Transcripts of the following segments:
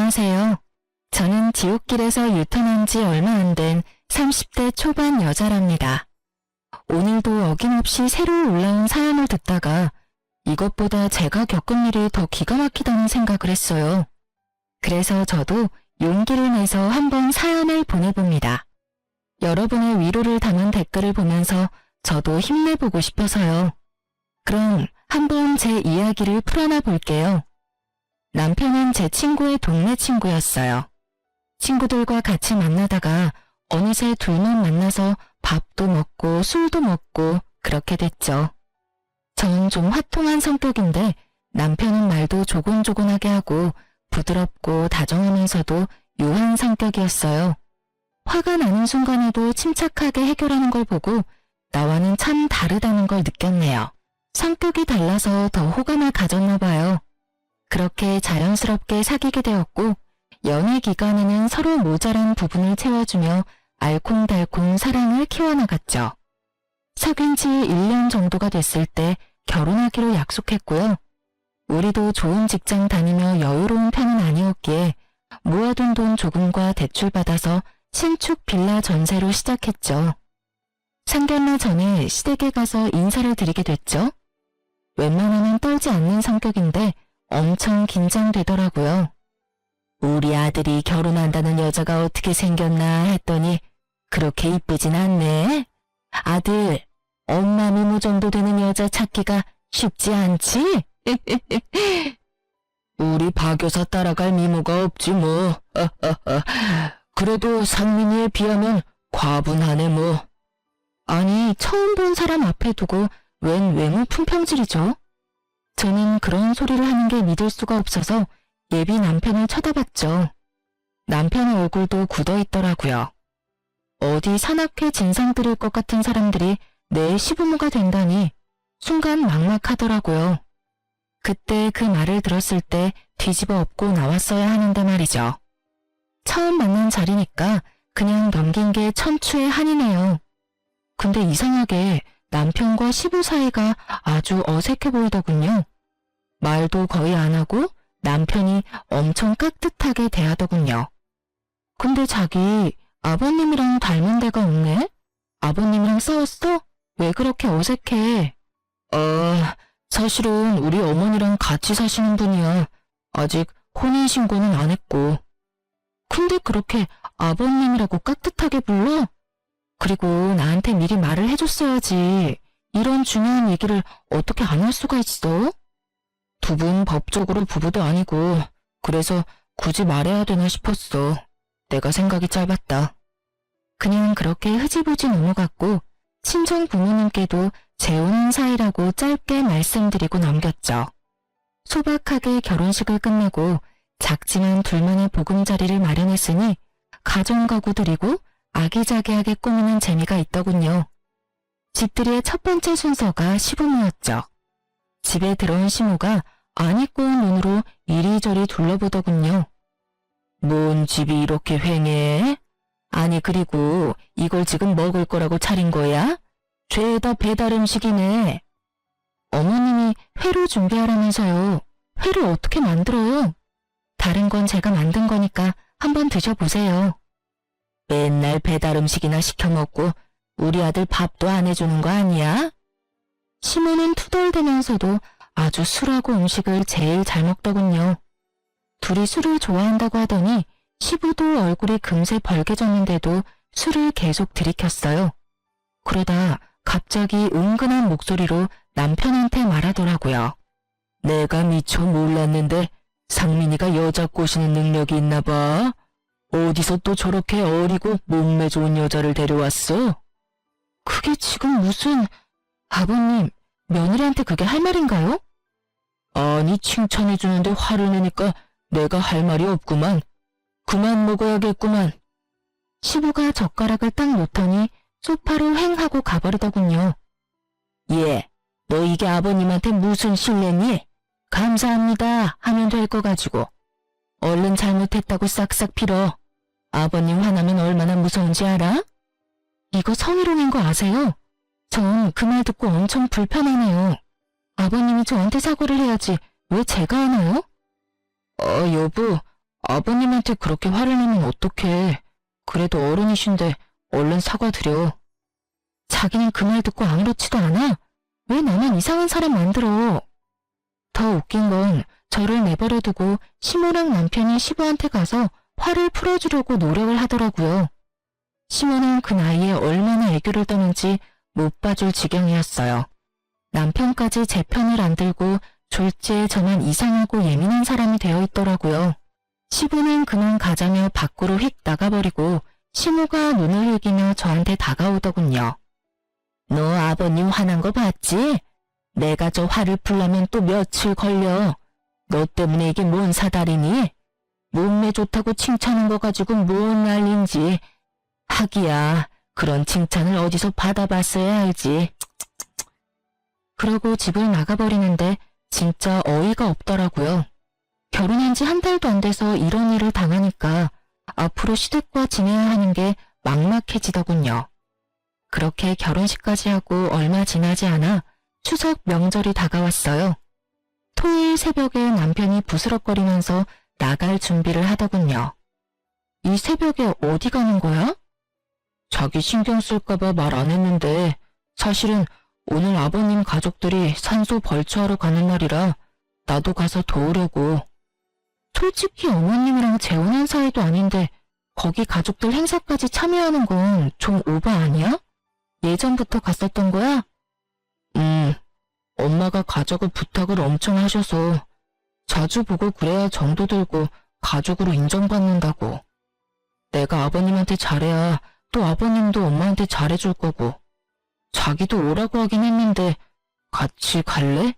안녕하세요. 저는 지옥길에서 유턴한 지 얼마 안 된 30대 초반 여자랍니다. 오늘도 어김없이 새로 올라온 사연을 듣다가 이것보다 제가 겪은 일이 더 기가 막히다는 생각을 했어요. 그래서 저도 용기를 내서 한번 사연을 보내봅니다. 여러분의 위로를 담은 댓글을 보면서 저도 힘내보고 싶어서요. 그럼 한번 제 이야기를 풀어나 볼게요. 남편은 제 친구의 동네 친구였어요. 친구들과 같이 만나다가 어느새 둘만 만나서 밥도 먹고 술도 먹고 그렇게 됐죠. 저는 좀 화통한 성격인데 남편은 말도 조곤조곤하게 하고 부드럽고 다정하면서도 유한 성격이었어요. 화가 나는 순간에도 침착하게 해결하는 걸 보고 나와는 참 다르다는 걸 느꼈네요. 성격이 달라서 더 호감을 가졌나 봐요. 그렇게 자연스럽게 사귀게 되었고 연애 기간에는 서로 모자란 부분을 채워주며 알콩달콩 사랑을 키워나갔죠. 사귄 지 1년 정도가 됐을 때 결혼하기로 약속했고요. 우리도 좋은 직장 다니며 여유로운 편은 아니었기에 모아둔 돈 조금과 대출받아서 신축 빌라 전세로 시작했죠. 상견례 전에 시댁에 가서 인사를 드리게 됐죠. 웬만하면 떨지 않는 성격인데 엄청 긴장되더라고요. 우리 아들이 결혼한다는 여자가 어떻게 생겼나 했더니 그렇게 이쁘진 않네. 아들, 엄마 미모 정도 되는 여자 찾기가 쉽지 않지? 우리 박 여사 따라갈 미모가 없지 뭐. 그래도 상민이에 비하면 과분하네 뭐. 아니, 처음 본 사람 앞에 두고 웬 외모 품평질이죠? 저는 그런 소리를 하는 게 믿을 수가 없어서 예비 남편을 쳐다봤죠. 남편의 얼굴도 굳어있더라고요. 어디 산악회 진상 들일 것 같은 사람들이 내 시부모가 된다니 순간 막막하더라고요. 그때 그 말을 들었을 때 뒤집어 엎고 나왔어야 하는데 말이죠. 처음 만난 자리니까 그냥 넘긴 게 천추의 한이네요. 근데 이상하게 남편과 시부 사이가 아주 어색해 보이더군요. 말도 거의 안 하고 남편이 엄청 깍듯하게 대하더군요. 근데 자기 아버님이랑 닮은 데가 없네? 아버님이랑 싸웠어? 왜 그렇게 어색해? 사실은 우리 어머니랑 같이 사시는 분이야. 아직 혼인신고는 안 했고. 근데 그렇게 아버님이라고 깍듯하게 불러? 그리고 나한테 미리 말을 해줬어야지. 이런 중요한 얘기를 어떻게 안 할 수가 있어? 두 분 법적으로 부부도 아니고 그래서 굳이 말해야 되나 싶었어. 내가 생각이 짧았다. 그냥 그렇게 흐지부지 넘어갔고 친정 부모님께도 재혼한 사이라고 짧게 말씀드리고 넘겼죠. 소박하게 결혼식을 끝내고 작지만 둘만의 보금자리를 마련했으니 가정가구 드리고 아기자기하게 꾸미는 재미가 있더군요. 집들이의 첫 번째 순서가 시부모였죠. 집에 들어온 시모가 안 입고 온 눈으로 이리저리 둘러보더군요. 뭔 집이 이렇게 휑해? 아니 그리고 이걸 지금 먹을 거라고 차린 거야? 죄다 배달 음식이네. 어머님이 회로 준비하라면서요. 회를 어떻게 만들어요? 다른 건 제가 만든 거니까 한번 드셔보세요. 맨날 배달 음식이나 시켜 먹고 우리 아들 밥도 안 해주는 거 아니야? 시모는 투덜대면서도 아주 술하고 음식을 제일 잘 먹더군요. 둘이 술을 좋아한다고 하더니 시부도 얼굴이 금세 벌개졌는데도 술을 계속 들이켰어요. 그러다 갑자기 은근한 목소리로 남편한테 말하더라고요. 내가 미처 몰랐는데 상민이가 여자 꼬시는 능력이 있나 봐. 어디서 또 저렇게 어리고 몸매 좋은 여자를 데려왔어? 그게 지금 무슨... 아버님, 며느리한테 그게 할 말인가요? 아니 칭찬해주는데 화를 내니까 내가 할 말이 없구만. 그만 먹어야겠구만. 시부가 젓가락을 딱 놓더니 소파로 휑 하고 가버리더군요. 예, 너 이게 아버님한테 무슨 실례니? 감사합니다 하면 될 거 가지고. 얼른 잘못했다고 싹싹 빌어. 아버님 화나면 얼마나 무서운지 알아? 이거 성희롱인 거 아세요? 전 그 말 듣고 엄청 불편하네요. 아버님이 저한테 사과를 해야지 왜 제가 하나요? 여보, 아버님한테 그렇게 화를 내면 어떡해. 그래도 어른이신데 얼른 사과드려. 자기는 그 말 듣고 아무렇지도 않아? 왜 나만 이상한 사람 만들어? 더 웃긴 건 저를 내버려두고 시모랑 남편이 시부한테 가서 화를 풀어주려고 노력을 하더라고요. 시모는 그 나이에 얼마나 애교를 떠는지 못 봐줄 지경이었어요. 남편까지 제 편을 안 들고 졸지에 저만 이상하고 예민한 사람이 되어 있더라고요. 시부는 그만 가자며 밖으로 휙 나가버리고 시모가 눈을 흘기며 저한테 다가오더군요. 너 아버님 화난 거 봤지? 내가 저 화를 풀려면 또 며칠 걸려. 너 때문에 이게 뭔 사달이니? 몸매 좋다고 칭찬한 거 가지고 뭔 난린지. 하기야, 그런 칭찬을 어디서 받아봤어야 알지. 그러고 집을 나가버리는데 진짜 어이가 없더라고요. 결혼한 지 한 달도 안 돼서 이런 일을 당하니까 앞으로 시댁과 지내야 하는 게 막막해지더군요. 그렇게 결혼식까지 하고 얼마 지나지 않아 추석 명절이 다가왔어요. 토요일 새벽에 남편이 부스럭거리면서 나갈 준비를 하더군요. 이 새벽에 어디 가는 거야? 자기 신경 쓸까봐 말 안 했는데 사실은 오늘 아버님 가족들이 산소 벌초하러 가는 날이라 나도 가서 도우려고. 솔직히 어머님이랑 재혼한 사이도 아닌데 거기 가족들 행사까지 참여하는 건 좀 오버 아니야? 예전부터 갔었던 거야? 엄마가 가자고 부탁을 엄청 하셔서 자주 보고 그래야 정도 들고 가족으로 인정받는다고. 내가 아버님한테 잘해야 또 아버님도 엄마한테 잘해줄 거고. 자기도 오라고 하긴 했는데 같이 갈래?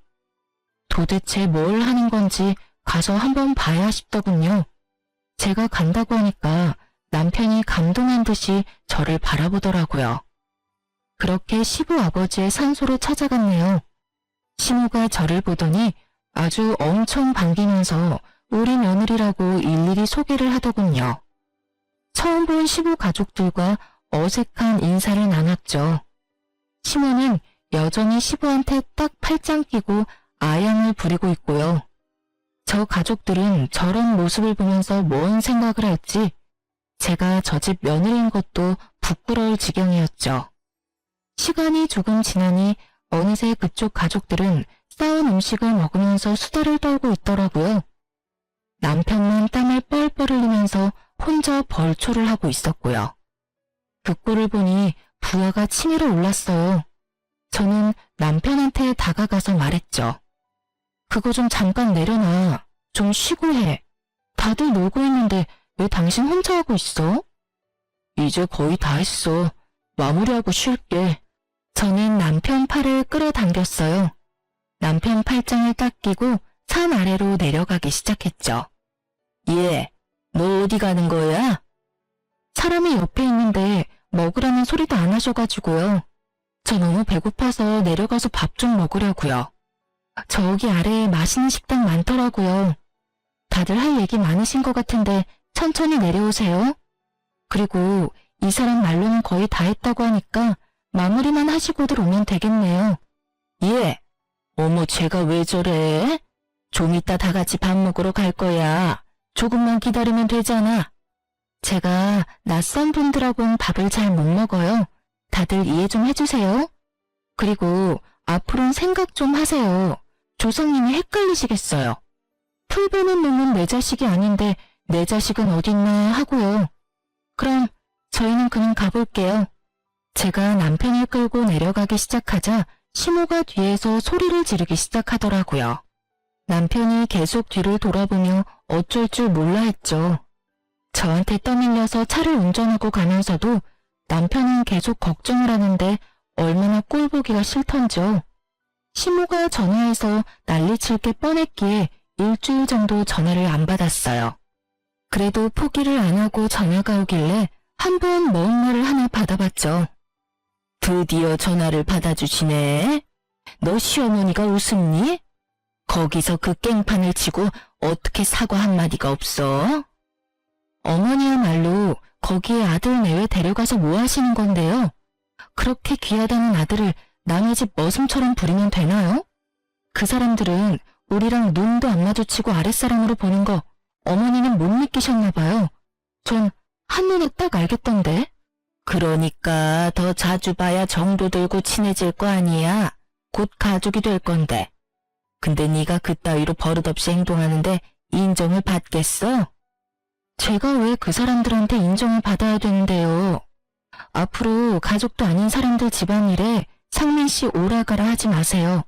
도대체 뭘 하는 건지 가서 한번 봐야 싶더군요. 제가 간다고 하니까 남편이 감동한 듯이 저를 바라보더라고요. 그렇게 시부 아버지의 산소로 찾아갔네요. 시모가 저를 보더니 아주 엄청 반기면서 우리 며느리라고 일일이 소개를 하더군요. 처음 본 시부 가족들과 어색한 인사를 나눴죠. 시모는 여전히 시부한테 딱 팔짱 끼고 아양을 부리고 있고요. 저 가족들은 저런 모습을 보면서 뭔 생각을 할지 제가 저 집 며느리인 것도 부끄러울 지경이었죠. 시간이 조금 지나니 어느새 그쪽 가족들은 싸운 음식을 먹으면서 수다를 떨고 있더라고요. 남편만 땀을 뻘뻘 흘리면서 혼자 벌초를 하고 있었고요. 그 꼴을 보니 부하가 치밀어 올랐어요. 저는 남편한테 다가가서 말했죠. 그거 좀 잠깐 내려놔. 좀 쉬고 해. 다들 놀고 있는데 왜 당신 혼자 하고 있어? 이제 거의 다 했어. 마무리하고 쉴게. 저는 남편 팔을 끌어당겼어요. 남편 팔짱을 딱 끼고 산 아래로 내려가기 시작했죠. 얘, 너 어디 가는 거야? 사람이 옆에 있는데 먹으라는 소리도 안 하셔가지고요. 저 너무 배고파서 내려가서 밥 좀 먹으려고요. 저기 아래에 맛있는 식당 많더라고요. 다들 할 얘기 많으신 것 같은데 천천히 내려오세요. 그리고 이 사람 말로는 거의 다 했다고 하니까 마무리만 하시고들 오면 되겠네요. 예. 어머, 쟤가 왜 저래? 좀 이따 다 같이 밥 먹으러 갈 거야. 조금만 기다리면 되잖아. 제가 낯선 분들하고는 밥을 잘 못 먹어요. 다들 이해 좀 해주세요. 그리고 앞으로는 생각 좀 하세요. 조상님이 헷갈리시겠어요. 풀 베는 놈은 내 자식이 아닌데 내 자식은 어딨나 하고요. 그럼 저희는 그냥 가볼게요. 제가 남편을 끌고 내려가기 시작하자 시모가 뒤에서 소리를 지르기 시작하더라고요. 남편이 계속 뒤를 돌아보며 어쩔 줄 몰라 했죠. 저한테 떠밀려서 차를 운전하고 가면서도 남편은 계속 걱정을 하는데 얼마나 꼴보기가 싫던지요. 시모가 전화해서 난리칠 게 뻔했기에 일주일 정도 전화를 안 받았어요. 그래도 포기를 안 하고 전화가 오길래 한번 먼 말을 하나 받아봤죠. 드디어 전화를 받아주시네. 너 시어머니가 웃음니? 거기서 그 깽판을 치고 어떻게 사과 한마디가 없어? 어머니야말로 거기에 아들 내외 데려가서 뭐 하시는 건데요? 그렇게 귀하다는 아들을 남의 집 머슴처럼 부리면 되나요? 그 사람들은 우리랑 눈도 안 마주치고 아랫사람으로 보는 거 어머니는 못 느끼셨나 봐요. 전 한눈에 딱 알겠던데. 그러니까 더 자주 봐야 정도 들고 친해질 거 아니야. 곧 가족이 될 건데. 근데 네가 그따위로 버릇없이 행동하는데 인정을 받겠어? 제가 왜 그 사람들한테 인정을 받아야 되는데요? 앞으로 가족도 아닌 사람들 집안일에 상민 씨 오라가라 하지 마세요.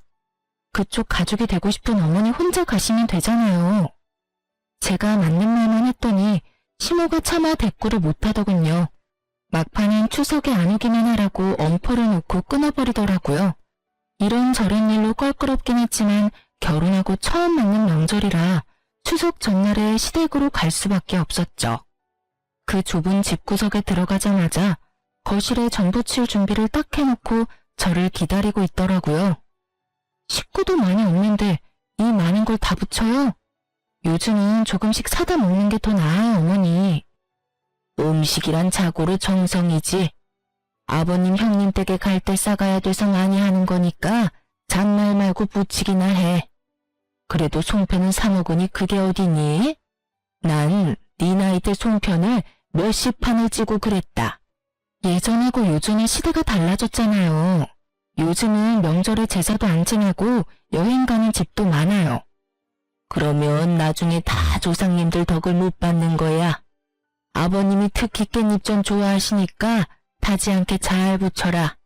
그쪽 가족이 되고 싶은 어머니 혼자 가시면 되잖아요. 제가 맞는 말만 했더니 시모가 차마 대꾸를 못하더군요. 막판엔 추석에 안 오기만 하라고 엄포를 놓고 끊어버리더라고요. 이런저런 일로 껄끄럽긴 했지만 결혼하고 처음 맞는 명절이라 추석 전날에 시댁으로 갈 수밖에 없었죠. 그 좁은 집구석에 들어가자마자 거실에 전 부칠 준비를 딱 해놓고 저를 기다리고 있더라고요. 식구도 많이 없는데 이 많은 걸 다 붙여요? 요즘은 조금씩 사다 먹는 게 더 나아요, 어머니. 음식이란 자고로 정성이지. 아버님 형님 댁에 갈 때 싸가야 돼서 많이 하는 거니까 잔말 말고 부치기나 해. 그래도 송편은 사 먹으니 그게 어디니? 난 네 나이 때 송편을 몇십 판을 찌고 그랬다. 예전하고 요즘은 시대가 달라졌잖아요. 요즘은 명절에 제사도 안 지내고 여행 가는 집도 많아요. 그러면 나중에 다 조상님들 덕을 못 받는 거야. 아버님이 특히 깻잎전 좋아하시니까 타지 않게 잘 부쳐라.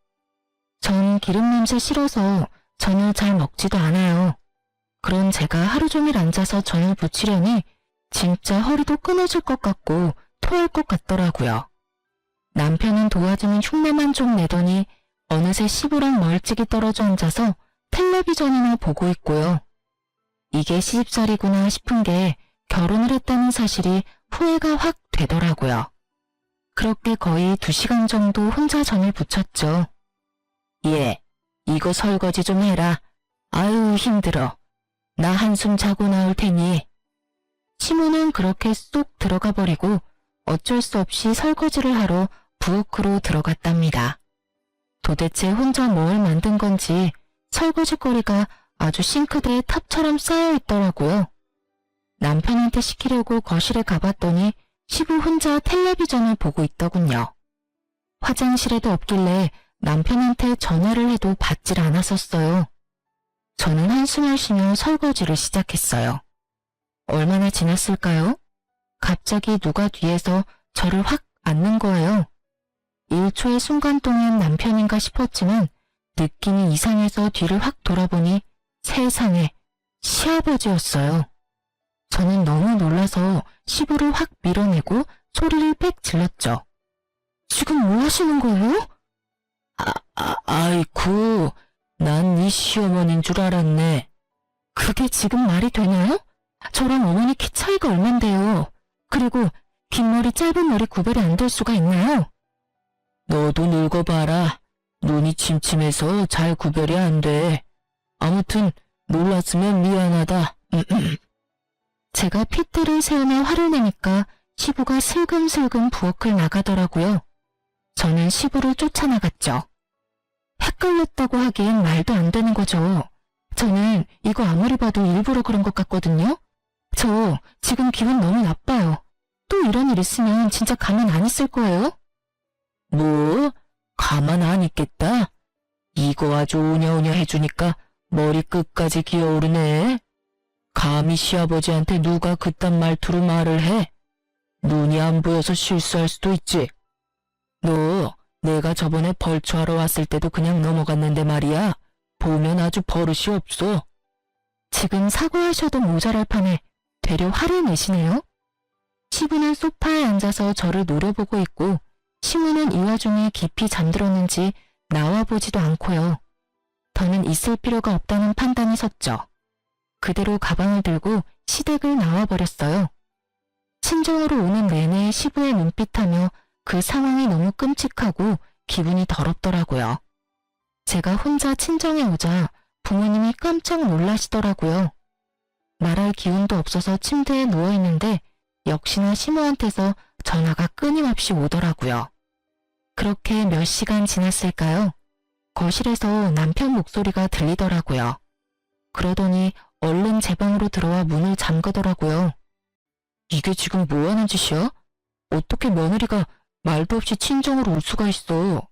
전 기름 냄새 싫어서 전을 잘 먹지도 않아요. 그런 제가 하루 종일 앉아서 전을 부치려니 진짜 허리도 끊어질 것 같고 토할 것 같더라고요. 남편은 도와주는 흉내만 좀 내더니 어느새 시부랑 멀찍이 떨어져 앉아서 텔레비전이나 보고 있고요. 이게 시집살이구나 싶은 게 결혼을 했다는 사실이 후회가 확 되더라고요. 그렇게 거의 2시간 정도 혼자 전을 부쳤죠. 예, 이거 설거지 좀 해라. 아유 힘들어. 나 한숨 자고 나올 테니. 시모는 그렇게 쏙 들어가 버리고 어쩔 수 없이 설거지를 하러 부엌으로 들어갔답니다. 도대체 혼자 뭘 만든 건지 설거지거리가 아주 싱크대에 탑처럼 쌓여 있더라고요. 남편한테 시키려고 거실에 가봤더니 시부 혼자 텔레비전을 보고 있더군요. 화장실에도 없길래 남편한테 전화를 해도 받질 않았었어요. 저는 한숨을 쉬며 설거지를 시작했어요. 얼마나 지났을까요? 갑자기 누가 뒤에서 저를 확 안는 거예요. 1초의 순간 동안 남편인가 싶었지만 느낌이 이상해서 뒤를 확 돌아보니 세상에 시아버지였어요. 저는 너무 놀라서 시부를 확 밀어내고 소리를 빽 질렀죠. 지금 뭐 하시는 거예요? 아이쿠, 난 네 시어머니인 줄 알았네. 그게 지금 말이 되나요? 저랑 어머니 키 차이가 얼만데요. 그리고 긴 머리 짧은 머리 구별이 안 될 수가 있나요? 너도 늙어봐라. 눈이 침침해서 잘 구별이 안 돼. 아무튼 몰랐으면 미안하다. 제가 핏대를 세우며 화를 내니까 시부가 슬금슬금 부엌을 나가더라고요. 저는 시부를 쫓아나갔죠. 헷갈렸다고 하기엔 말도 안 되는 거죠. 저는 이거 아무리 봐도 일부러 그런 것 같거든요. 저 지금 기분 너무 나빠요. 또 이런 일 있으면 진짜 가만 안 있을 거예요? 뭐? 가만 안 있겠다? 이거 아주 오냐오냐 해주니까 머리 끝까지 기어오르네. 감히 시아버지한테 누가 그딴 말투로 말을 해? 눈이 안 보여서 실수할 수도 있지. 너 내가 저번에 벌초하러 왔을 때도 그냥 넘어갔는데 말이야. 보면 아주 버릇이 없어. 지금 사과하셔도 모자랄 판에 되려 화를 내시네요. 시부는 소파에 앉아서 저를 노려보고 있고 시모는 이 와중에 깊이 잠들었는지 나와보지도 않고요. 더는 있을 필요가 없다는 판단이 섰죠. 그대로 가방을 들고 시댁을 나와버렸어요. 친정으로 오는 내내 시부의 눈빛하며 그 상황이 너무 끔찍하고 기분이 더럽더라고요. 제가 혼자 친정에 오자 부모님이 깜짝 놀라시더라고요. 말할 기운도 없어서 침대에 누워있는데 역시나 시모한테서 전화가 끊임없이 오더라고요. 그렇게 몇 시간 지났을까요? 거실에서 남편 목소리가 들리더라고요. 그러더니 얼른 제 방으로 들어와 문을 잠그더라고요. 이게 지금 뭐 하는 짓이야? 어떻게 며느리가 말도 없이 친정으로 올 수가 있어?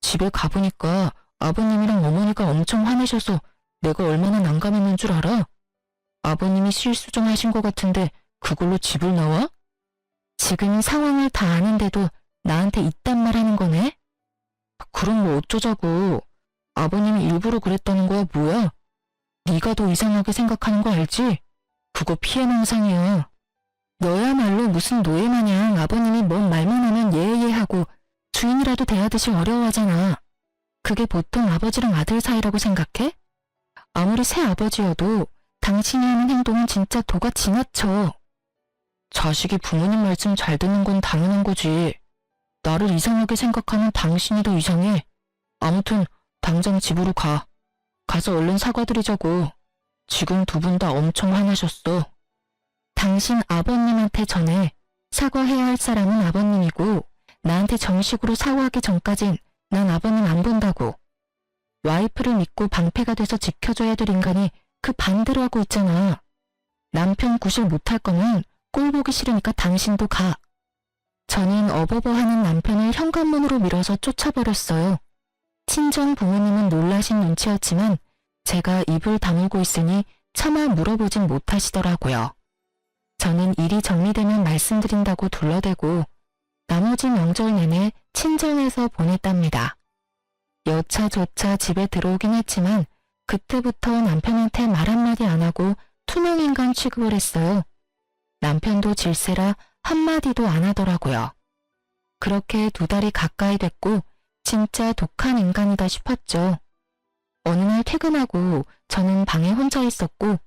집에 가보니까 아버님이랑 어머니가 엄청 화내셔서 내가 얼마나 난감했는 줄 알아? 아버님이 실수 좀 하신 것 같은데 그걸로 집을 나와? 지금 상황을 다 아는데도 나한테 이딴 말 하는 거네? 그럼 뭐 어쩌자고. 아버님이 일부러 그랬다는 거야 뭐야? 네가 더 이상하게 생각하는 거 알지? 그거 피해망상이야. 너야말로 무슨 노예 마냥 아버님이 뭔 말만 하면 예예하고 주인이라도 대하듯이 어려워하잖아. 그게 보통 아버지랑 아들 사이라고 생각해? 아무리 새아버지여도 당신이 하는 행동은 진짜 도가 지나쳐. 자식이 부모님 말씀 잘 듣는 건 당연한 거지. 나를 이상하게 생각하는 당신이 더 이상해. 아무튼 당장 집으로 가. 가서 얼른 사과드리자고. 지금 두 분 다 엄청 화나셨어. 당신 아버님한테 전해. 사과해야 할 사람은 아버님이고 나한테 정식으로 사과하기 전까진 난 아버님 안 본다고. 와이프를 믿고 방패가 돼서 지켜줘야 될 인간이 그 반대로 하고 있잖아. 남편 구실 못할 거면 꼴 보기 싫으니까 당신도 가. 저는 어버버하는 남편을 현관문으로 밀어서 쫓아버렸어요. 친정 부모님은 놀라신 눈치였지만 제가 입을 다물고 있으니 차마 물어보진 못하시더라고요. 저는 일이 정리되면 말씀드린다고 둘러대고 나머지 명절 내내 친정에서 보냈답니다. 여차저차 집에 들어오긴 했지만 그때부터 남편한테 말 한마디 안 하고 투명인간 취급을 했어요. 남편도 질세라 한마디도 안 하더라고요. 그렇게 2달이 가까이 됐고 진짜 독한 인간이다 싶었죠. 어느 날 퇴근하고 저는 방에 혼자 있었고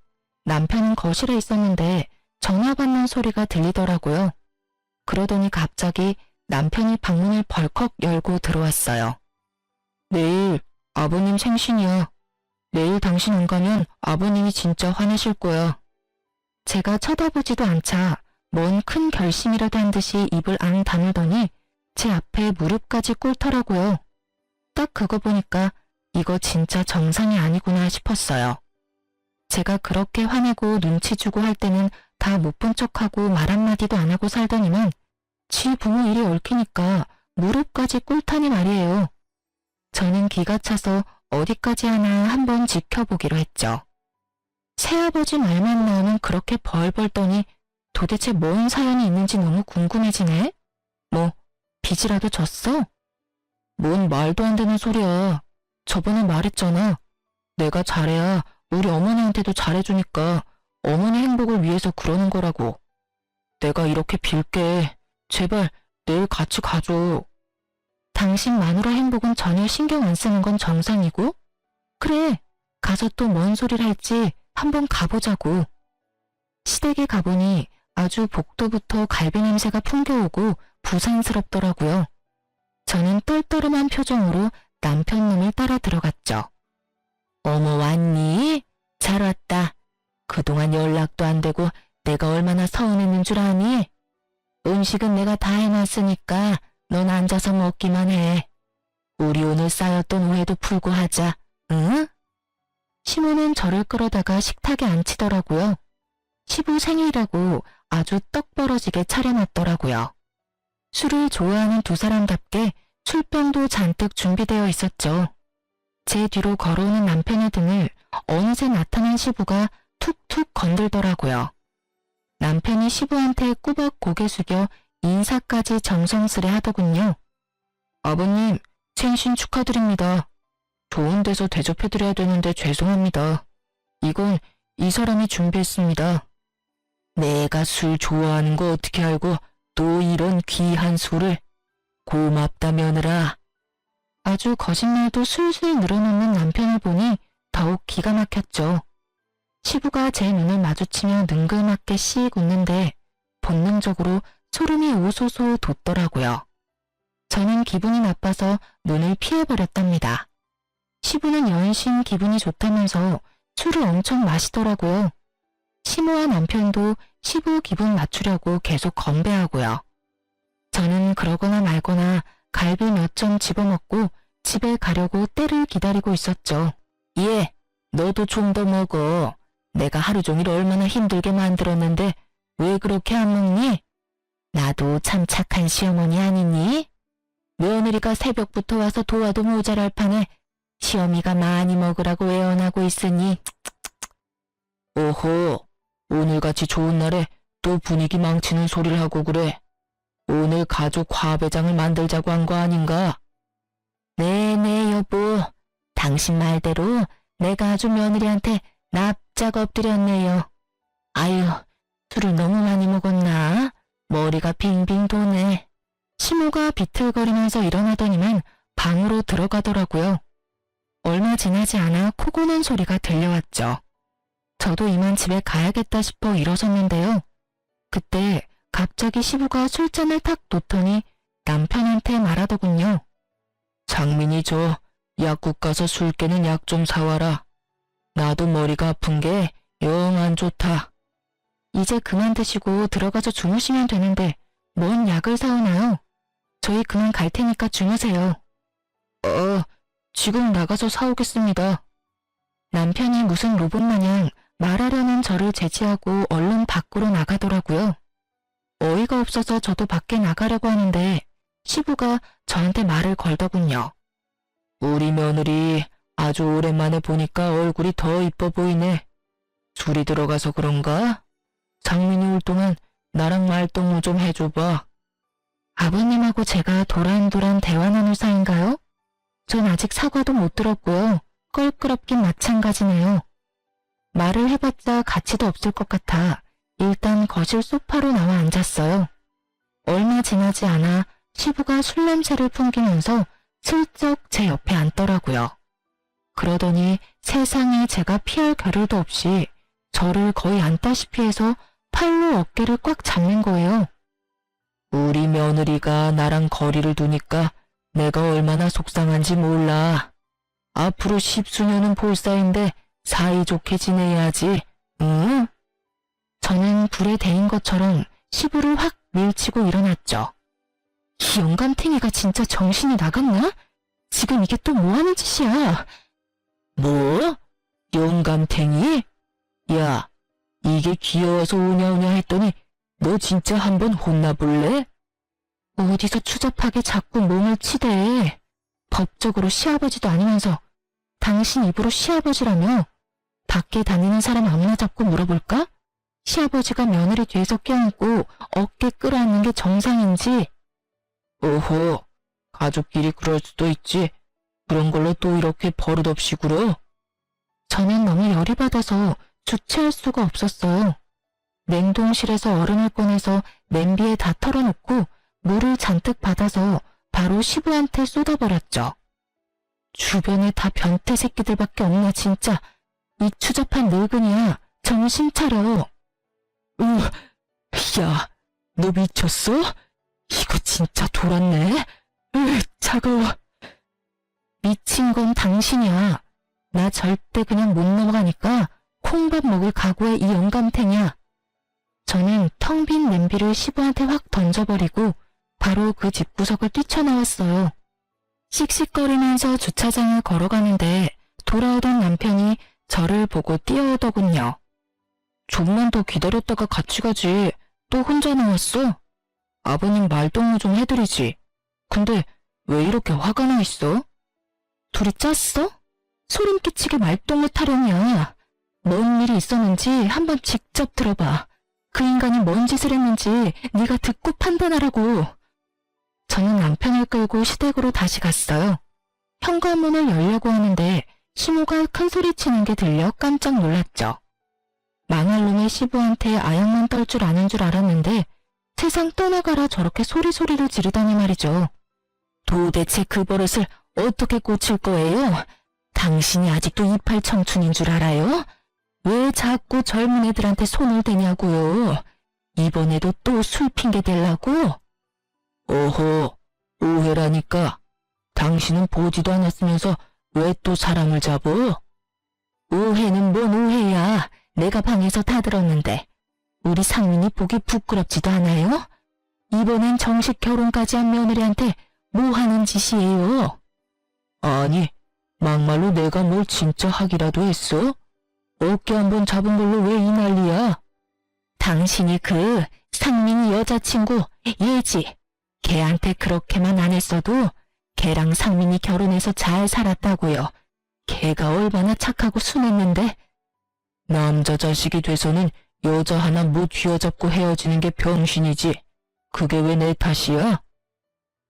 남편은 거실에 있었는데 전화 받는 소리가 들리더라고요. 그러더니 갑자기 남편이 방문을 벌컥 열고 들어왔어요. 내일 아버님 생신이야. 내일 당신 안 가면 아버님이 진짜 화내실 거야. 제가 쳐다보지도 않자 뭔 큰 결심이라도 한 듯이 입을 앙 다물더니 제 앞에 무릎까지 꿇더라고요. 딱 그거 보니까 이거 진짜 정상이 아니구나 싶었어요. 제가 그렇게 화내고 눈치 주고 할 때는 다 못 본 척하고 말 한마디도 안 하고 살더니만 지 부모 일이 얽히니까 무릎까지 꿇다니 말이에요. 저는 기가 차서 어디까지 하나 한번 지켜보기로 했죠. 새아버지 말만 나오면 그렇게 벌벌 떠니 도대체 뭔 사연이 있는지 너무 궁금해지네? 뭐 빚이라도 졌어? 뭔 말도 안 되는 소리야. 저번에 말했잖아. 내가 잘해야 우리 어머니한테도 잘해주니까 어머니 행복을 위해서 그러는 거라고. 내가 이렇게 빌게. 제발 내일 같이 가줘. 당신 마누라 행복은 전혀 신경 안 쓰는 건 정상이고? 그래, 가서 또 뭔 소리를 할지 한번 가보자고. 시댁에 가보니 아주 복도부터 갈비 냄새가 풍겨오고 부산스럽더라고요. 저는 떨떠름한 표정으로 남편 놈을 따라 들어갔죠. 어머 왔니? 잘 왔다. 그동안 연락도 안 되고 내가 얼마나 서운했는 줄 아니? 음식은 내가 다 해놨으니까 넌 앉아서 먹기만 해. 우리 오늘 쌓였던 오해도 풀고 하자. 응? 시모는 저를 끌어다가 식탁에 앉히더라고요. 시부 생일이라고 아주 떡 벌어지게 차려놨더라고요. 술을 좋아하는 두 사람답게 술병도 잔뜩 준비되어 있었죠. 제 뒤로 걸어오는 남편의 등을 어느새 나타난 시부가 툭툭 건들더라고요. 남편이 시부한테 꾸벅 고개 숙여 인사까지 정성스레 하더군요. 아버님, 생신 축하드립니다. 좋은 데서 대접해드려야 되는데 죄송합니다. 이건 이 사람이 준비했습니다. 내가 술 좋아하는 거 어떻게 알고 또 이런 귀한 술을. 고맙다 며느라. 아주 거짓말도 술술 늘어놓는 남편을 보니 더욱 기가 막혔죠. 시부가 제 눈을 마주치며 능글맞게 씩 웃는데 본능적으로 소름이 오소소 돋더라고요. 저는 기분이 나빠서 눈을 피해버렸답니다. 시부는 연신 기분이 좋다면서 술을 엄청 마시더라고요. 시모와 남편도 시부 기분 맞추려고 계속 건배하고요. 저는 그러거나 말거나 갈비 몇 점 집어먹고 집에 가려고 때를 기다리고 있었죠. 예, 너도 좀 더 먹어. 내가 하루 종일 얼마나 힘들게 만들었는데 왜 그렇게 안 먹니? 나도 참 착한 시어머니 아니니? 며느리가 새벽부터 와서 도와도 모자랄 판에 시어미가 많이 먹으라고 애원하고 있으니. 오호, 오늘같이 좋은 날에 또 분위기 망치는 소리를 하고 그래. 오늘 가족 화배장을 만들자고 한 거 아닌가? 네네 여보, 당신 말대로 내가 아주 며느리한테 납작 엎드렸네요. 아유, 술을 너무 많이 먹었나? 머리가 빙빙 도네. 시모가 비틀거리면서 일어나더니만 방으로 들어가더라고요. 얼마 지나지 않아 코 고는 소리가 들려왔죠. 저도 이만 집에 가야겠다 싶어 일어섰는데요. 그때 갑자기 시부가 술잔을 탁 놓더니 남편한테 말하더군요. 장민이 저 약국 가서 술 깨는 약 좀 사와라. 나도 머리가 아픈 게 영 안 좋다. 이제 그만 드시고 들어가서 주무시면 되는데 뭔 약을 사오나요? 저희 그만 갈 테니까 주무세요. 지금 나가서 사오겠습니다. 남편이 무슨 로봇 마냥 말하려는 저를 제지하고 얼른 밖으로 나가더라고요. 어이가 없어서 저도 밖에 나가려고 하는데 시부가 저한테 말을 걸더군요. 우리 며느리 아주 오랜만에 보니까 얼굴이 더 이뻐 보이네. 술이 들어가서 그런가? 장민이 올 동안 나랑 말동무 좀 해줘봐. 아버님하고 제가 도란도란 대화 나눌 사이인가요? 전 아직 사과도 못 들었고요. 껄끄럽긴 마찬가지네요. 말을 해봤자 가치도 없을 것 같아 일단 거실 소파로 나와 앉았어요. 얼마 지나지 않아 시부가 술 냄새를 풍기면서 슬쩍 제 옆에 앉더라고요. 그러더니 세상에 제가 피할 겨를도 없이 저를 거의 안다시피 해서 팔로 어깨를 꽉 잡는 거예요. 우리 며느리가 나랑 거리를 두니까 내가 얼마나 속상한지 몰라. 앞으로 10수년은 볼 사이인데 사이좋게 지내야지, 응? 저는 불에 데인 것처럼 시부를 확 밀치고 일어났죠. 이 영감탱이가 진짜 정신이 나갔나? 지금 이게 또 뭐하는 짓이야? 뭐? 영감탱이? 야, 이게 귀여워서 오냐오냐 했더니 너 진짜 한번 혼나볼래? 어디서 추잡하게 자꾸 몸을 치대. 법적으로 시아버지도 아니면서 당신 입으로 시아버지라며? 밖에 다니는 사람 아무나 잡고 물어볼까? 시아버지가 며느리 뒤에서 껴안고 어깨 끌어안는 게 정상인지. 오호, 가족끼리 그럴 수도 있지. 그런 걸로 또 이렇게 버릇없이 굴어? 저는 너무 열이 받아서 주체할 수가 없었어요. 냉동실에서 얼음을 꺼내서 냄비에 다 털어놓고 물을 잔뜩 받아서 바로 시부한테 쏟아버렸죠. 주변에 다 변태 새끼들밖에 없나 진짜. 이 추잡한 늙은이야. 정신 차려. 야, 너 미쳤어? 이거 진짜 돌았네. 차가워. 미친 건 당신이야. 나 절대 그냥 못 넘어가니까 콩밥 먹을 각오의 이 영감탱이야. 저는 텅 빈 냄비를 시부한테 확 던져버리고 바로 그 집구석을 뛰쳐나왔어요. 씩씩거리면서 주차장을 걸어가는데 돌아오던 남편이 저를 보고 뛰어오더군요. 좀만 더 기다렸다가 같이 가지. 또 혼자 나왔어? 아버님 말동무 좀 해드리지. 근데 왜 이렇게 화가 나 있어? 둘이 짰어? 소름 끼치게 말동무 타령이야. 뭔 일이 있었는지 한번 직접 들어봐. 그 인간이 뭔 짓을 했는지 네가 듣고 판단하라고. 저는 남편을 끌고 시댁으로 다시 갔어요. 현관문을 열려고 하는데 시모가 큰 소리 치는 게 들려 깜짝 놀랐죠. 망할 놈의 시부한테 아양만 떨 줄 아는 줄 알았는데 세상 떠나가라 저렇게 소리를 지르다니 말이죠. 도대체 그 버릇을 어떻게 고칠 거예요? 당신이 아직도 이팔 청춘인 줄 알아요? 왜 자꾸 젊은 애들한테 손을 대냐고요? 이번에도 또 술 핑계 대려고? 오호, 오해라니까. 당신은 보지도 않았으면서 왜 또 사람을 잡어? 오해는 뭔 오해야. 내가 방에서 다 들었는데. 우리 상민이 보기 부끄럽지도 않아요? 이번엔 정식 결혼까지 한 며느리한테 뭐 하는 짓이에요? 아니, 막말로 내가 뭘 진짜 하기라도 했어? 어깨 한번 잡은 걸로 왜 이 난리야? 당신이 그 상민이 여자친구 얘지. 걔한테 그렇게만 안 했어도 걔랑 상민이 결혼해서 잘 살았다고요. 걔가 얼마나 착하고 순했는데. 남자 자식이 돼서는 여자 하나 못 휘어잡고 헤어지는 게 병신이지. 그게 왜 내 탓이야?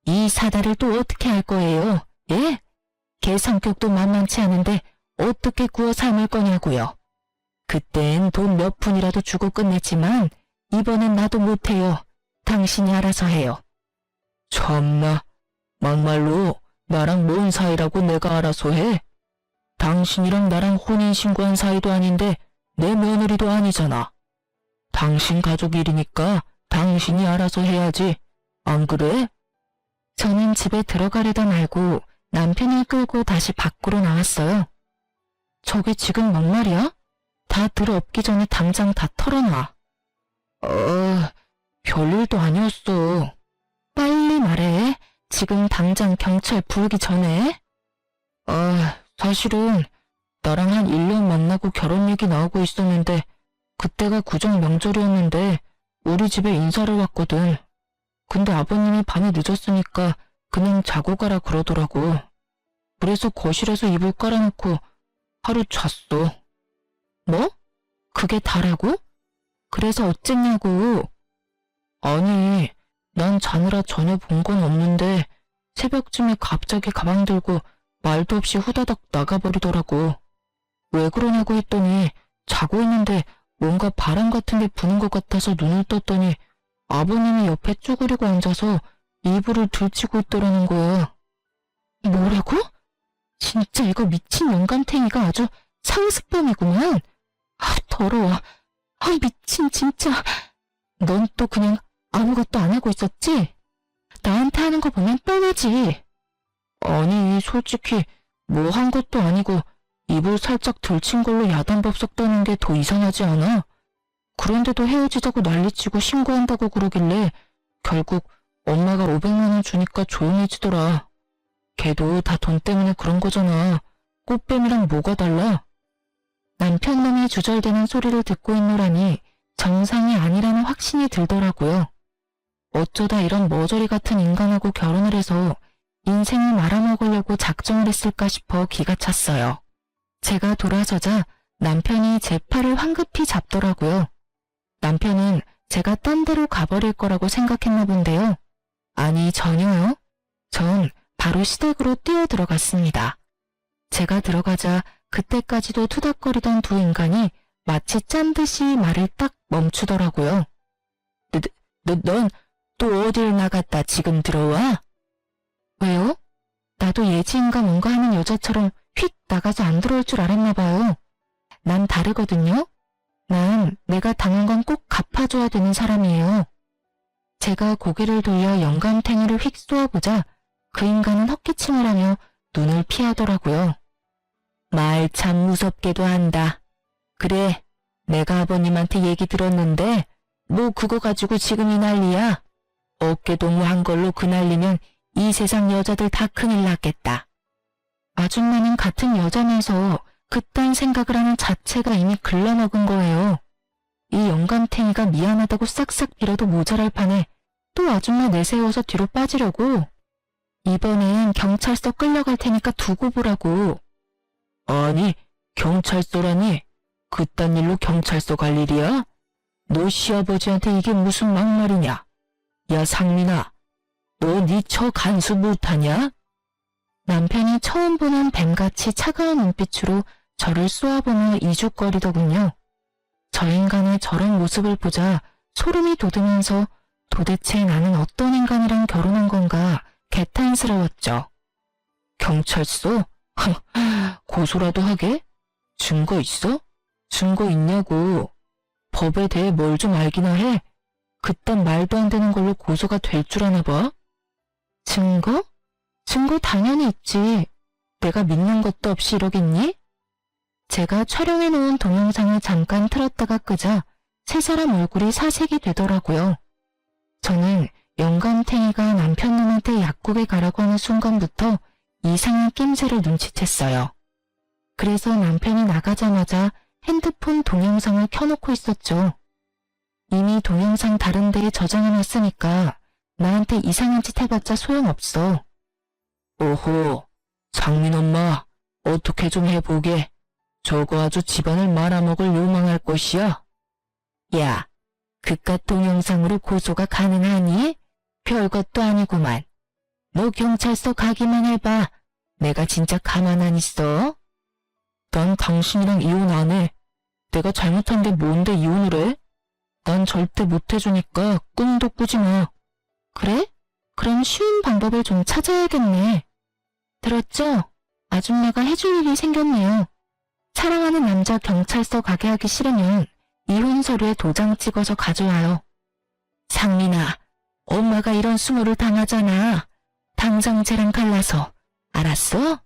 이 사다를 또 어떻게 할 거예요? 예? 걔 성격도 만만치 않은데 어떻게 구워 삶을 거냐고요. 그땐 돈 몇 푼이라도 주고 끝냈지만 이번엔 나도 못해요. 당신이 알아서 해요. 참나, 막말로 나랑 뭔 사이라고 내가 알아서 해? 당신이랑 나랑 혼인신고한 사이도 아닌데 내 며느리도 아니잖아. 당신 가족 일이니까 당신이 알아서 해야지. 안 그래? 저는 집에 들어가려다 말고 남편을 끌고 다시 밖으로 나왔어요. 저게 지금 뭔 말이야? 다 들어엎기 전에 당장 다 털어놔. 별일도 아니었어. 빨리 말해. 지금 당장 경찰 부르기 전에. 사실은 나랑 한 1년 만나고 결혼 얘기 나오고 있었는데 그때가 구정 명절이었는데 우리 집에 인사를 왔거든. 근데 아버님이 밤이 늦었으니까 그냥 자고 가라 그러더라고. 그래서 거실에서 이불 깔아놓고 하루 잤어. 뭐? 그게 다라고? 그래서 어쨌냐고. 아니, 난 자느라 전혀 본 건 없는데 새벽쯤에 갑자기 가방 들고 말도 없이 후다닥 나가버리더라고. 왜 그러냐고 했더니 자고 있는데 뭔가 바람 같은 게 부는 것 같아서 눈을 떴더니 아버님이 옆에 쭈그리고 앉아서 이불을 들치고 있더라는 거야. 뭐라고? 진짜 이거 미친 영감탱이가 아주 상습범이구만. 더러워. 미친 진짜. 넌 또 그냥 아무것도 안 하고 있었지? 나한테 하는 거 보면 뻔하지. 아니, 솔직히 뭐 한 것도 아니고 이불 살짝 들친 걸로 야단법석 떠는 게 더 이상하지 않아? 그런데도 헤어지자고 난리치고 신고한다고 그러길래 결국 엄마가 500만 원 주니까 조용해지더라. 걔도 다 돈 때문에 그런 거잖아. 꽃뱀이랑 뭐가 달라? 남편 놈이 주절대는 소리를 듣고 있노라니 정상이 아니라는 확신이 들더라고요. 어쩌다 이런 머저리 같은 인간하고 결혼을 해서 인생을 말아먹으려고 작정을 했을까 싶어 기가 찼어요. 제가 돌아서자 남편이 제 팔을 황급히 잡더라고요. 남편은 제가 딴 데로 가버릴 거라고 생각했나 본데요. 아니, 전혀요. 전 바로 시댁으로 뛰어들어갔습니다. 제가 들어가자 그때까지도 투닥거리던 두 인간이 마치 짠 듯이 말을 딱 멈추더라고요. 넌 또 어딜 나갔다 지금 들어와? 왜요? 나도 예지인가 뭔가 하는 여자처럼 휙 나가서 안 들어올 줄 알았나 봐요. 난 다르거든요. 난 내가 당한 건 꼭 갚아줘야 되는 사람이에요. 제가 고개를 돌려 영감탱이를 휙 쏘아보자 그 인간은 헛기침을 하며 눈을 피하더라고요. 말 참 무섭게도 한다. 그래, 내가 아버님한테 얘기 들었는데 뭐 그거 가지고 지금 이 난리야. 어깨동무한 걸로 그 난리면 이 세상 여자들 다 큰일 났겠다. 아줌마는 같은 여자면서 그딴 생각을 하는 자체가 이미 글러먹은 거예요. 이 영감탱이가 미안하다고 싹싹 빌어도 모자랄 판에 또 아줌마 내세워서 뒤로 빠지려고. 이번엔 경찰서 끌려갈 테니까 두고 보라고. 아니, 경찰서라니? 그딴 일로 경찰서 갈 일이야? 너 시아버지한테 이게 무슨 막말이냐? 야, 상민아, 너 네 처 간수 못하냐? 남편이 처음 보는 뱀같이 차가운 눈빛으로 저를 쏘아보며 이죽거리더군요. 저 인간의 저런 모습을 보자 소름이 돋으면서 도대체 나는 어떤 인간이랑 결혼한 건가 개탄스러웠죠. 경찰서? 고소라도 하게? 증거 있어? 증거 있냐고. 법에 대해 뭘 좀 알기나 해. 그딴 말도 안 되는 걸로 고소가 될 줄 아나 봐. 증거? 증거 당연히 있지. 내가 믿는 것도 없이 이러겠니? 제가 촬영해놓은 동영상을 잠깐 틀었다가 끄자 세 사람 얼굴이 사색이 되더라고요. 저는 영감탱이가 남편놈한테 약국에 가라고 하는 순간부터 이상한 낌새를 눈치챘어요. 그래서 남편이 나가자마자 핸드폰 동영상을 켜놓고 있었죠. 이미 동영상 다른 데에 저장해놨으니까 나한테 이상한 짓 해봤자 소용없어. 오호, 상민 엄마, 어떻게 좀 해보게. 저거 아주 집안을 말아먹을 요망할 것이야. 야, 그깟 동영상으로 고소가 가능하니? 별것도 아니구만. 너 경찰서 가기만 해봐. 내가 진짜 가만 안 있어. 난 당신이랑 이혼 안 해. 내가 잘못한 게 뭔데 이혼을 해? 난 절대 못 해주니까 꿈도 꾸지 마. 그래? 그럼 쉬운 방법을 좀 찾아야겠네. 들었죠? 아줌마가 해줄 일이 생겼네요. 사랑하는 남자 경찰서 가게 하기 싫으면 이혼 서류에 도장 찍어서 가져와요. 상민아, 엄마가 이런 수모를 당하잖아. 당장 쟤랑 갈라서. 알았어?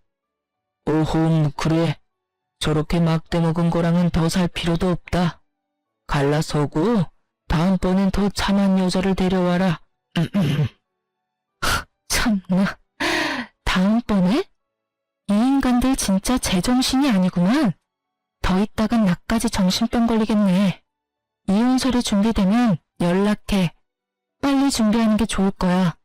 오홈, 그래. 저렇게 막대 먹은 거랑은 더 살 필요도 없다. 갈라서고 다음번엔 더 참한 여자를 데려와라. 참나. 다음번에? 이 인간들 진짜 제정신이 아니구만. 더 있다간 나까지 정신병 걸리겠네. 이혼 서류 준비되면 연락해. 빨리 준비하는 게 좋을 거야.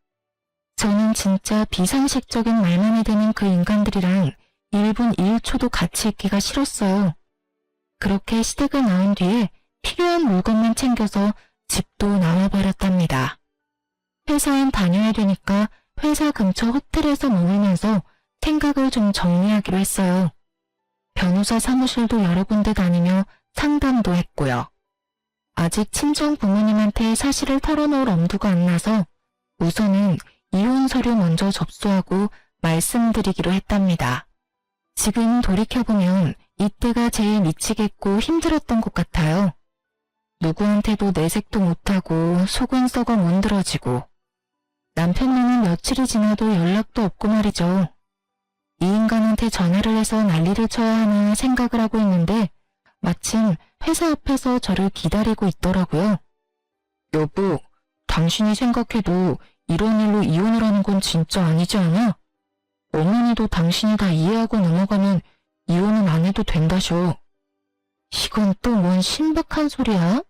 저는 진짜 비상식적인 말만 해대는 그 인간들이랑 1분 1초도 같이 있기가 싫었어요. 그렇게 시댁을 나온 뒤에 필요한 물건만 챙겨서 집도 나와버렸답니다. 회사엔 다녀야 되니까 회사 근처 호텔에서 머물면서 생각을 좀 정리하기로 했어요. 변호사 사무실도 여러 군데 다니며 상담도 했고요. 아직 친정 부모님한테 사실을 털어놓을 엄두가 안 나서 우선은 이혼 서류 먼저 접수하고 말씀드리기로 했답니다. 지금 돌이켜보면 이때가 제일 미치겠고 힘들었던 것 같아요. 누구한테도 내색도 못하고 속은 썩어 문드러지고 남편과는 며칠이 지나도 연락도 없고 말이죠. 이 인간한테 전화를 해서 난리를 쳐야 하나 생각을 하고 있는데 마침 회사 앞에서 저를 기다리고 있더라고요. 여보, 당신이 생각해도 이런 일로 이혼을 하는 건 진짜 아니지 않아? 어머니도 당신이 다 이해하고 넘어가면 이혼은 안 해도 된다셔. 이건 또 뭔 신박한 소리야?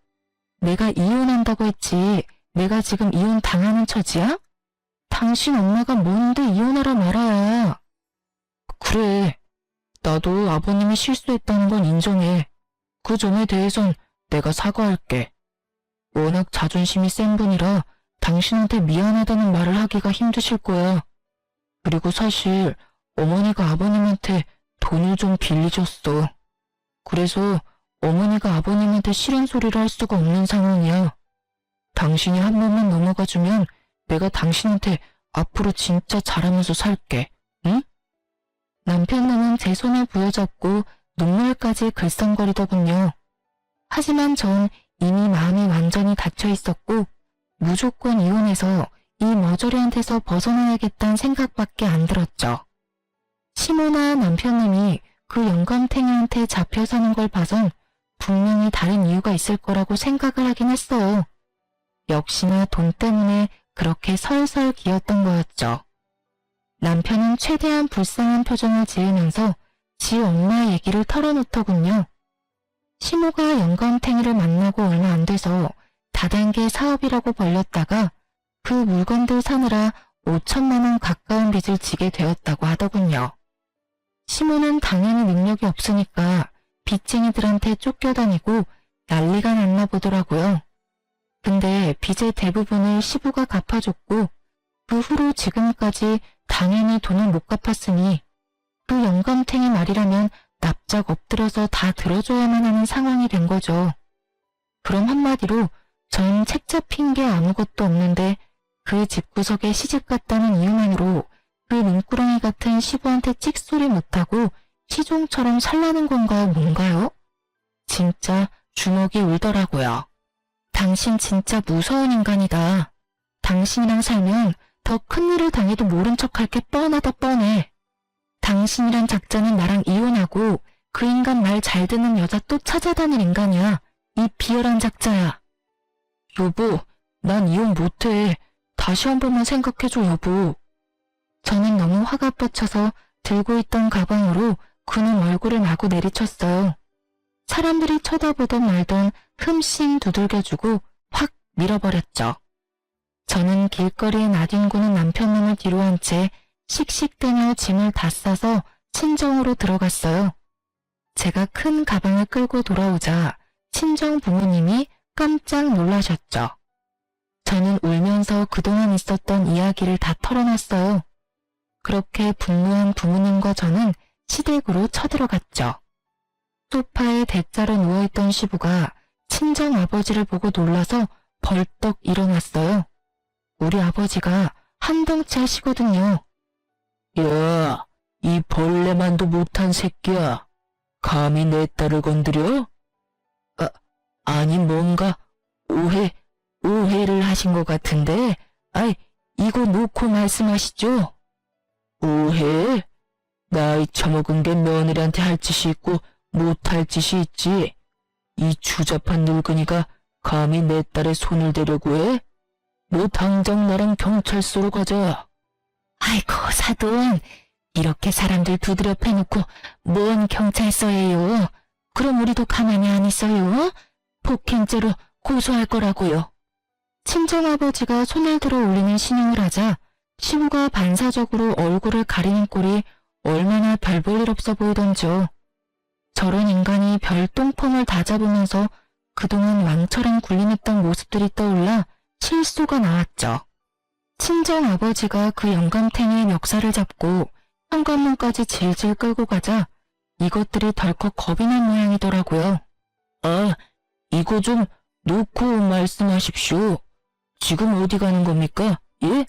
내가 이혼한다고 했지 내가 지금 이혼 당하는 처지야? 당신 엄마가 뭔데 이혼하라 말아야. 그래, 나도 아버님이 실수했다는 건 인정해. 그 점에 대해선 내가 사과할게. 워낙 자존심이 센 분이라 당신한테 미안하다는 말을 하기가 힘드실 거야. 그리고 사실 어머니가 아버님한테 돈을 좀 빌리셨어. 그래서 어머니가 아버님한테 싫은 소리를 할 수가 없는 상황이야. 당신이 한 번만 넘어가주면 내가 당신한테 앞으로 진짜 잘하면서 살게. 응? 남편은 제 손을 부여잡고 눈물까지 글썽거리더군요. 하지만 전 이미 마음이 완전히 닫혀 있었고 무조건 이혼해서 이 머저리한 데서 벗어나야겠다는 생각밖에 안 들었죠. 시모나 남편님이 그 영감탱이한테 잡혀 사는 걸 봐선 분명히 다른 이유가 있을 거라고 생각을 하긴 했어요. 역시나 돈 때문에 그렇게 설설 기었던 거였죠. 남편은 최대한 불쌍한 표정을 지으면서 지 엄마 얘기를 털어놓더군요. 시모가 영감탱이를 만나고 얼마 안 돼서 다단계 사업이라고 벌렸다가 그 물건들 사느라 5천만 원 가까운 빚을 지게 되었다고 하더군요. 시모는 당연히 능력이 없으니까 빚쟁이들한테 쫓겨다니고 난리가 났나 보더라고요. 근데 빚의 대부분을 시부가 갚아줬고 그 후로 지금까지 당연히 돈을 못 갚았으니 그 영감탱이 말이라면 납작 엎드려서 다 들어줘야만 하는 상황이 된 거죠. 그럼 한마디로 전 책 잡힌 게 아무것도 없는데 그 집구석에 시집갔다는 이유만으로 그 눈구렁이 같은 시부한테 찍소리 못하고 시종처럼 살라는 건가요, 뭔가요? 진짜 주먹이 울더라고요. 당신 진짜 무서운 인간이다. 당신이랑 살면 더 큰일을 당해도 모른 척할 게 뻔하다 뻔해. 당신이란 작자는 나랑 이혼하고 그 인간 말 잘 듣는 여자 또 찾아다닐 인간이야. 이 비열한 작자야. 여보, 난 이혼 못해. 다시 한 번만 생각해줘, 여보. 저는 너무 화가 뻗쳐서 들고 있던 가방으로 그놈 얼굴을 마구 내리쳤어요. 사람들이 쳐다보던 말던 흠씬 두들겨주고 확 밀어버렸죠. 저는 길거리에 나뒹구는 남편놈을 뒤로 한 채 씩씩대며 짐을 다 싸서 친정으로 들어갔어요. 제가 큰 가방을 끌고 돌아오자 친정 부모님이 깜짝 놀라셨죠. 저는 울면서 그동안 있었던 이야기를 다 털어놨어요. 그렇게 분노한 부모님과 저는 시댁으로 쳐들어갔죠. 소파에 대자로 누워있던 시부가 친정 아버지를 보고 놀라서 벌떡 일어났어요. 우리 아버지가 한덩치 하시거든요. 야, 이 벌레만도 못한 새끼야. 감히 내 딸을 건드려? 아니 뭔가 오해를 하신 것 같은데, 이거 놓고 말씀하시죠. 오해? 나이 처먹은 게 며느리한테 할 짓이 있고 못할 짓이 있지. 이 추잡한 늙은이가 감히 내 딸의 손을 대려고 해? 너 당장 나랑 경찰서로 가자. 아이고 사돈, 이렇게 사람들 두드려 패놓고 뭔 경찰서예요. 그럼 우리도 가만히 안 있어요. 폭행죄로 고소할 거라고요. 친정아버지가 손을 들어 올리는 신용을 하자 시부가 반사적으로 얼굴을 가리는 꼴이 얼마나 별 볼 일 없어 보이던지요. 저런 인간이 별똥폼을 다 잡으면서 그동안 왕처럼 군림했던 모습들이 떠올라 실소가 나왔죠. 친정아버지가 그 영감탱이의 멱살을 잡고 현관문까지 질질 끌고 가자 이것들이 덜컥 겁이 난 모양이더라고요. 이거 좀 놓고 말씀하십시오. 지금 어디 가는 겁니까? 예?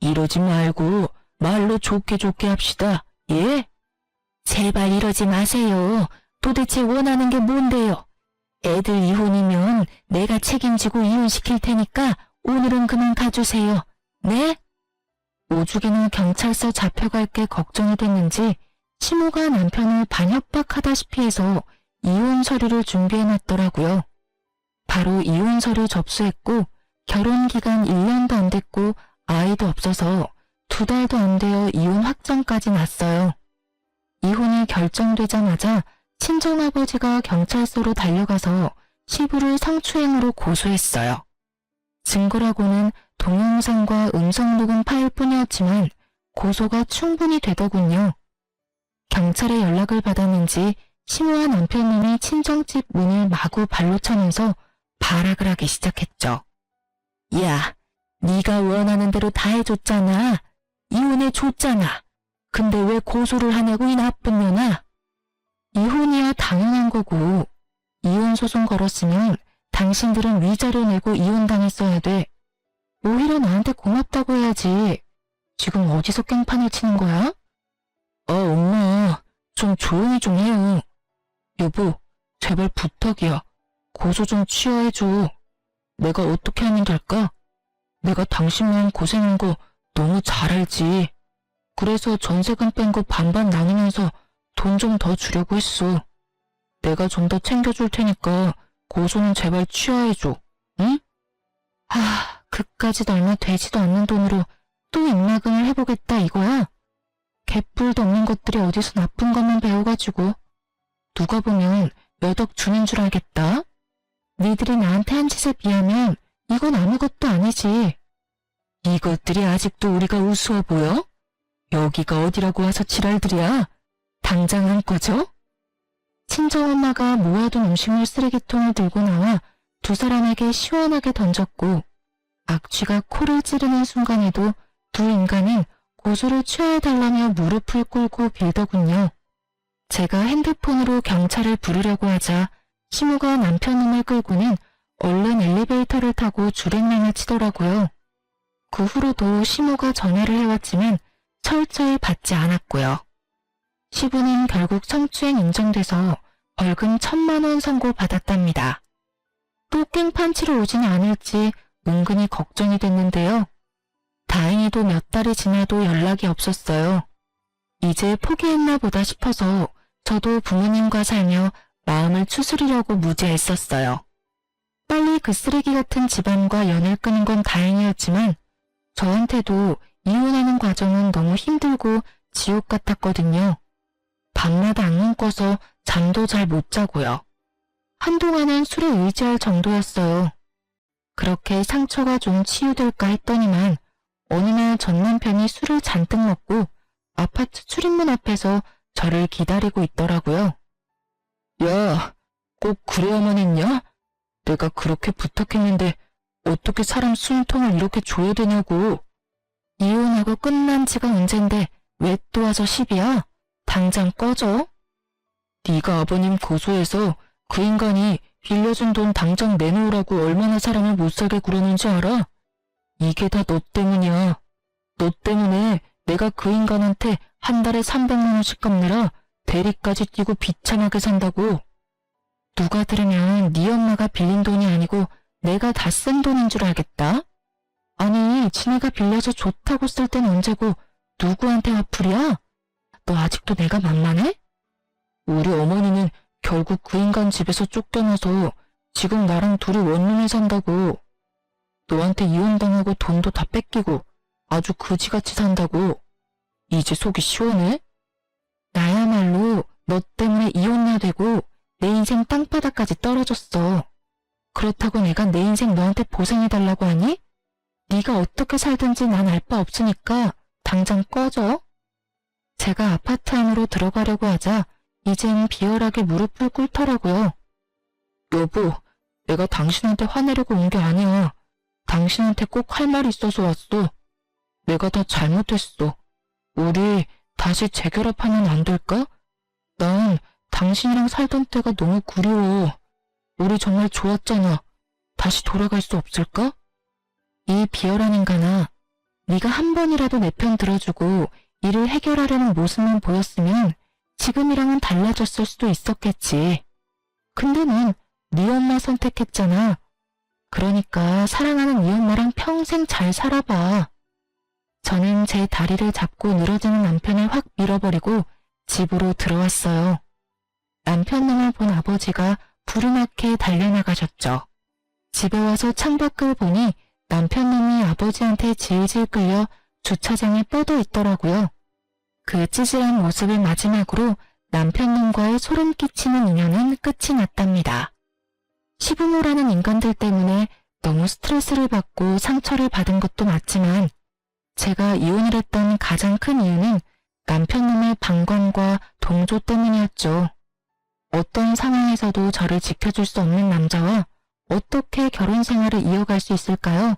이러지 말고 말로 좋게 합시다. 예? 제발 이러지 마세요. 도대체 원하는 게 뭔데요? 애들 이혼이면 내가 책임지고 이혼시킬 테니까 오늘은 그만 가주세요. 네? 오죽이나 경찰서 잡혀갈 게 걱정이 됐는지 시모가 남편을 반협박하다시피 해서 이혼 서류를 준비해놨더라고요. 바로 이혼 서류 접수했고 결혼 기간 1년도 안 됐고 아이도 없어서 2달도 안 되어 이혼 확정까지 났어요. 이혼이 결정되자마자 친정아버지가 경찰서로 달려가서 시부를 성추행으로 고소했어요. 증거라고는 동영상과 음성녹음 파일 뿐이었지만 고소가 충분히 되더군요. 경찰에 연락을 받았는지 시모와 남편님이 친정집 문을 마구 발로 차면서 발악을 하기 시작했죠. 야, 네가 원하는 대로 다 해줬잖아. 이혼해줬잖아. 근데 왜 고소를 하냐고 이 나쁜 년아. 이혼이야 당연한 거고 이혼 소송 걸었으면 당신들은 위자료 내고 이혼당했어야 돼. 오히려 나한테 고맙다고 해야지. 지금 어디서 깽판을 치는 거야? 엄마, 좀 조용히 좀 해요. 여보, 제발 부탁이야. 고소 좀 취하해줘. 내가 어떻게 하면 될까? 내가 당신만 고생한 거 너무 잘 알지. 그래서 전세금 뺀 거 반반 나누면서 돈 좀 더 주려고 했어. 내가 좀 더 챙겨줄 테니까 고소는 제발 취하해줘. 응? 그까짓 얼마 되지도 않는 돈으로 또 입막음을 해보겠다 이거야? 개뿔도 없는 것들이 어디서 나쁜 것만 배워가지고 누가 보면 몇 억 주는 줄 알겠다. 니들이 나한테 한 짓에 비하면 이건 아무것도 아니지. 이것들이 아직도 우리가 우스워 보여? 여기가 어디라고 와서 지랄들이야? 당장 안 꺼져? 친정엄마가 모아둔 음식물 쓰레기통을 들고 나와 두 사람에게 시원하게 던졌고 악취가 코를 찌르는 순간에도 두 인간은 고소를 취하해달라며 무릎을 꿇고 빌더군요. 제가 핸드폰으로 경찰을 부르려고 하자 시모가 남편놈을 끌고는 얼른 엘리베이터를 타고 줄행랑을 치더라고요. 그 후로도 시모가 전화를 해왔지만 철저히 받지 않았고요. 시부는 결국 성추행 인정돼서 벌금 1,000만 원 선고받았답니다. 또 깽판 치러 오지는 않을지 은근히 걱정이 됐는데요. 다행히도 몇 달이 지나도 연락이 없었어요. 이제 포기했나 보다 싶어서 저도 부모님과 살며 마음을 추스리려고 무지했었어요. 빨리 그 쓰레기 같은 집안과 연을 끊은 건 다행이었지만 저한테도 이혼하는 과정은 너무 힘들고 지옥 같았거든요. 밤마다 악몽 꿔서 잠도 잘 못 자고요. 한동안은 술에 의지할 정도였어요. 그렇게 상처가 좀 치유될까 했더니만 어느 날 전 남편이 술을 잔뜩 먹고 아파트 출입문 앞에서 저를 기다리고 있더라고요. 야, 꼭 그래야만 했냐? 내가 그렇게 부탁했는데 어떻게 사람 숨통을 이렇게 줘야 되냐고. 이혼하고 끝난 지가 언젠데 왜 또 와서 시비야? 당장 꺼져. 네가 아버님 고소해서 그 인간이 빌려준 돈 당장 내놓으라고 얼마나 사람을 못살게 구르는지 알아? 이게 다 너 때문이야. 너 때문에 내가 그 인간한테 한 달에 300만 원씩 갚느라 대리까지 뛰고 비참하게 산다고. 누가 들으면 네 엄마가 빌린 돈이 아니고 내가 다 쓴 돈인 줄 알겠다. 아니, 지네가 빌려서 좋다고 쓸 땐 언제고 누구한테 화풀이야? 너 아직도 내가 만만해? 우리 어머니는 결국 그 인간 집에서 쫓겨나서 지금 나랑 둘이 원룸에 산다고. 너한테 이혼당하고 돈도 다 뺏기고 아주 그지같이 산다고. 이제 속이 시원해? 나야말로 너 때문에 이혼녀 되고 내 인생 땅바닥까지 떨어졌어. 그렇다고 내가 내 인생 너한테 보상해달라고 하니? 네가 어떻게 살든지 난 알 바 없으니까 당장 꺼져. 제가 아파트 안으로 들어가려고 하자 이젠 비열하게 무릎을 꿇더라고요. 여보, 내가 당신한테 화내려고 온 게 아니야. 당신한테 꼭 할 말이 있어서 왔어. 내가 다 잘못했어. 우리 다시 재결합하면 안 될까? 난 당신이랑 살던 때가 너무 그리워. 우리 정말 좋았잖아. 다시 돌아갈 수 없을까? 이 비열한 인간아, 네가 한 번이라도 내 편 들어주고 일을 해결하려는 모습만 보였으면 지금이랑은 달라졌을 수도 있었겠지. 근데 넌 네 엄마 선택했잖아. 그러니까 사랑하는 네 엄마랑 평생 잘 살아봐. 저는 제 다리를 잡고 늘어지는 남편을 확 밀어버리고 집으로 들어왔어요. 남편 놈을 본 아버지가 부르맣게 달려나가셨죠. 집에 와서 창밖을 보니 남편 놈이 아버지한테 질질 끌려 주차장에 뻗어 있더라고요. 그 찌질한 모습을 마지막으로 남편 놈과의 소름 끼치는 인연은 끝이 났답니다. 시부모라는 인간들 때문에 너무 스트레스를 받고 상처를 받은 것도 맞지만 제가 이혼을 했던 가장 큰 이유는 남편 놈의 방관과 동조 때문이었죠. 어떤 상황에서도 저를 지켜줄 수 없는 남자와 어떻게 결혼 생활을 이어갈 수 있을까요?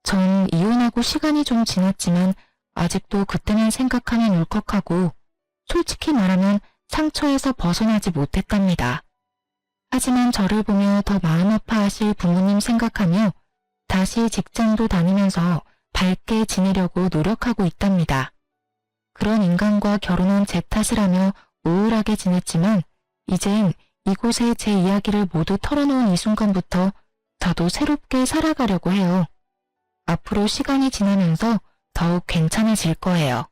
전 이혼하고 시간이 좀 지났지만 아직도 그때만 생각하면 울컥하고 솔직히 말하면 상처에서 벗어나지 못했답니다. 하지만 저를 보며 더 마음 아파하실 부모님 생각하며 다시 직장도 다니면서 밝게 지내려고 노력하고 있답니다. 그런 인간과 결혼한 제 탓이라며 우울하게 지냈지만 이젠 이곳에 제 이야기를 모두 털어놓은 이 순간부터 저도 새롭게 살아가려고 해요. 앞으로 시간이 지나면서 더욱 괜찮아질 거예요.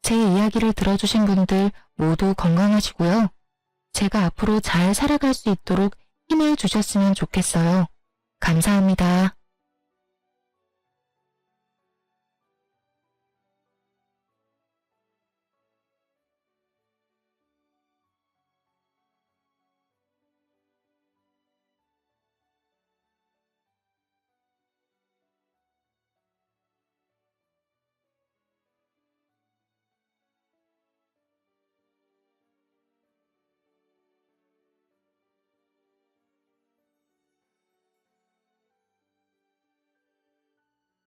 제 이야기를 들어주신 분들 모두 건강하시고요. 제가 앞으로 잘 살아갈 수 있도록 힘을 주셨으면 좋겠어요. 감사합니다.